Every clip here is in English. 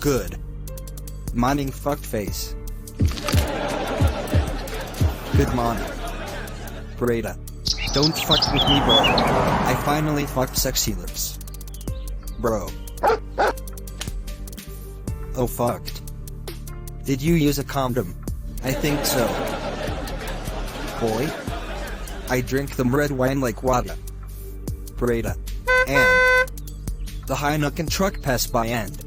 Good morning, fuckface. Good morning. Breda. Don't fuck with me, bro. I finally fucked sexy lips. Bro. Oh, fucked. Did you use a condom? I think so. Boy. I drink them red wine like water. Breda. And the Heineken truck passed by and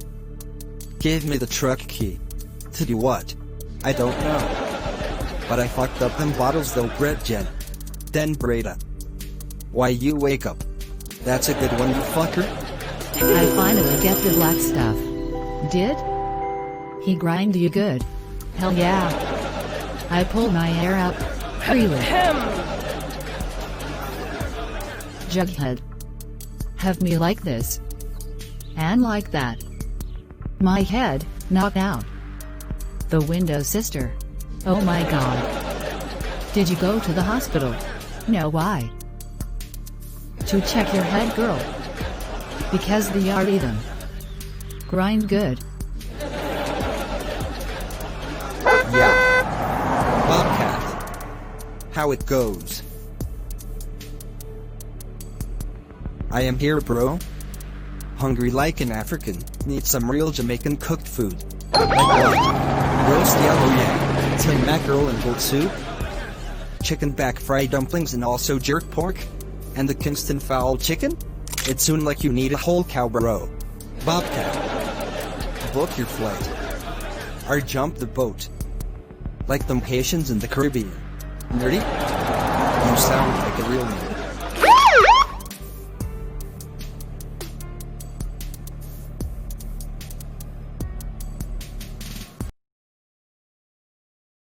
gave me the truck key. To do what? I don't know. But I fucked up them bottles though, Brett Jen. Then Breda. Why you wake up? That's a good one, you fucker. I finally get the black stuff. Did he grind you good? Hell yeah. I pull my hair out freely. Jughead. Have me like this. And like that. My head, knocked out. The window sister. Oh my god. Did you go to the hospital? No, why? To check your head, girl. Because the yard them. Grind good. Yeah. Bobcat. How it goes? I am here, bro. Hungry like an African, need some real Jamaican cooked food. Like what? Roast yellow yam, tin mackerel and goat soup, chicken back fried dumplings and also jerk pork, and the Kingston fowl chicken? It's soon like you need a whole cow, bro. Bobcat. Book your flight. Or jump the boat. Like them Haitians in the Caribbean. Nerdy? You sound like a real nerd.